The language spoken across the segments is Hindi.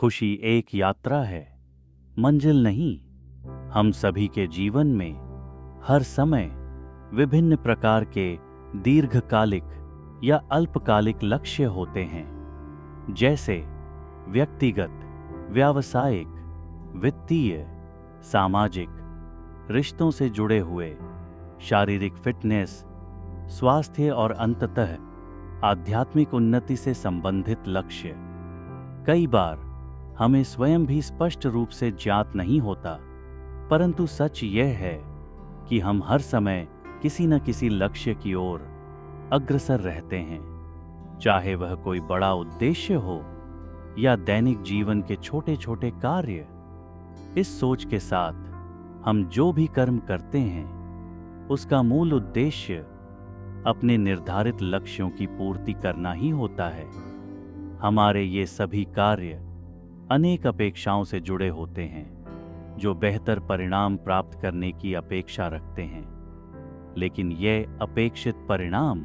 खुशी एक यात्रा है, मंजिल नहीं। हम सभी के जीवन में हर समय विभिन्न प्रकार के दीर्घकालिक या अल्पकालिक लक्ष्य होते हैं, जैसे व्यक्तिगत, व्यावसायिक, वित्तीय, सामाजिक, रिश्तों से जुड़े हुए, शारीरिक फिटनेस, स्वास्थ्य और अंततः आध्यात्मिक उन्नति से संबंधित लक्ष्य। कई बार हमें स्वयं भी स्पष्ट रूप से ज्ञात नहीं होता, परंतु सच यह है कि हम हर समय किसी न किसी लक्ष्य की ओर अग्रसर रहते हैं, चाहे वह कोई बड़ा उद्देश्य हो या दैनिक जीवन के छोटे छोटे कार्य। इस सोच के साथ हम जो भी कर्म करते हैं, उसका मूल उद्देश्य अपने निर्धारित लक्ष्यों की पूर्ति करना ही होता है। हमारे ये सभी कार्य अनेक अपेक्षाओं से जुड़े होते हैं, जो बेहतर परिणाम प्राप्त करने की अपेक्षा रखते हैं, लेकिन ये अपेक्षित परिणाम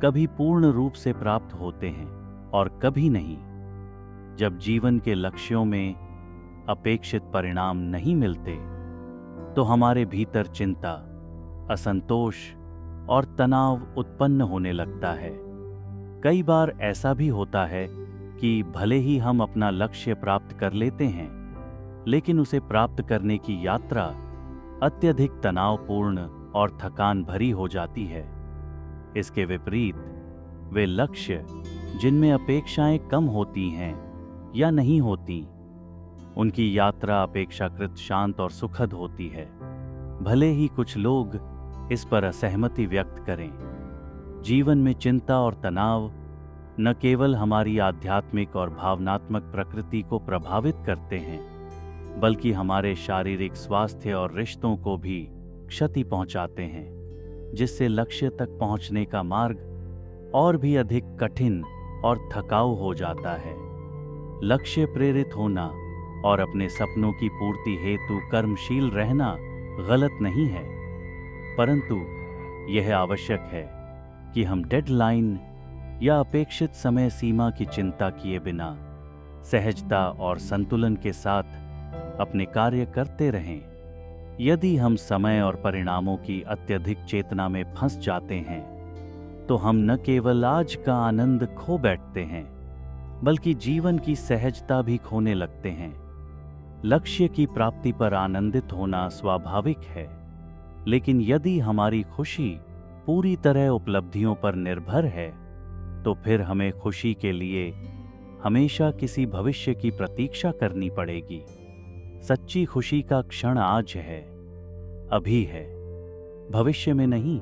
कभी पूर्ण रूप से प्राप्त होते हैं और कभी नहीं। जब जीवन के लक्ष्यों में अपेक्षित परिणाम नहीं मिलते, तो हमारे भीतर चिंता, असंतोष और तनाव उत्पन्न होने लगता है। कई बार ऐसा भी होता है कि भले ही हम अपना लक्ष्य प्राप्त कर लेते हैं, लेकिन उसे प्राप्त करने की यात्रा अत्यधिक तनावपूर्ण और थकान भरी हो जाती है। इसके विपरीत वे लक्ष्य जिनमें अपेक्षाएं कम होती हैं या नहीं होती, उनकी यात्रा अपेक्षाकृत शांत और सुखद होती है। भले ही कुछ लोग इस पर असहमति व्यक्त करें, जीवन में चिंता और तनाव न केवल हमारी आध्यात्मिक और भावनात्मक प्रकृति को प्रभावित करते हैं, बल्कि हमारे शारीरिक स्वास्थ्य और रिश्तों को भी क्षति पहुंचाते हैं, जिससे लक्ष्य तक पहुंचने का मार्ग और भी अधिक कठिन और थकाऊ हो जाता है। लक्ष्य प्रेरित होना और अपने सपनों की पूर्ति हेतु कर्मशील रहना गलत नहीं है, परंतु यह आवश्यक है कि हम डेडलाइन या अपेक्षित समय सीमा की चिंता किए बिना सहजता और संतुलन के साथ अपने कार्य करते रहें। यदि हम समय और परिणामों की अत्यधिक चेतना में फंस जाते हैं, तो हम न केवल आज का आनंद खो बैठते हैं, बल्कि जीवन की सहजता भी खोने लगते हैं। लक्ष्य की प्राप्ति पर आनंदित होना स्वाभाविक है, लेकिन यदि हमारी खुशी पूरी तरह उपलब्धियों पर निर्भर है, तो फिर हमें खुशी के लिए हमेशा किसी भविष्य की प्रतीक्षा करनी पड़ेगी। सच्ची खुशी का क्षण आज है, अभी है, भविष्य में नहीं।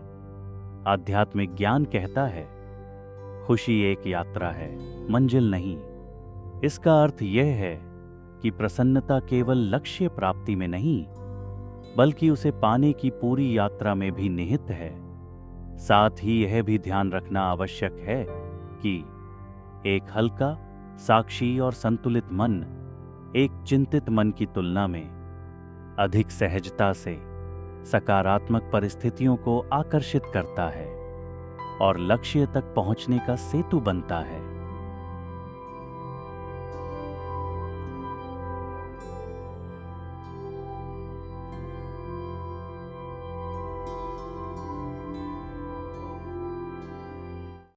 आध्यात्मिक ज्ञान कहता है, खुशी एक यात्रा है, मंजिल नहीं। इसका अर्थ यह है कि प्रसन्नता केवल लक्ष्य प्राप्ति में नहीं, बल्कि उसे पाने की पूरी यात्रा में भी निहित है। साथ ही यह भी ध्यान रखना आवश्यक है कि एक हल्का, साक्षी और संतुलित मन एक चिंतित मन की तुलना में अधिक सहजता से सकारात्मक परिस्थितियों को आकर्षित करता है और लक्ष्य तक पहुंचने का सेतु बनता है।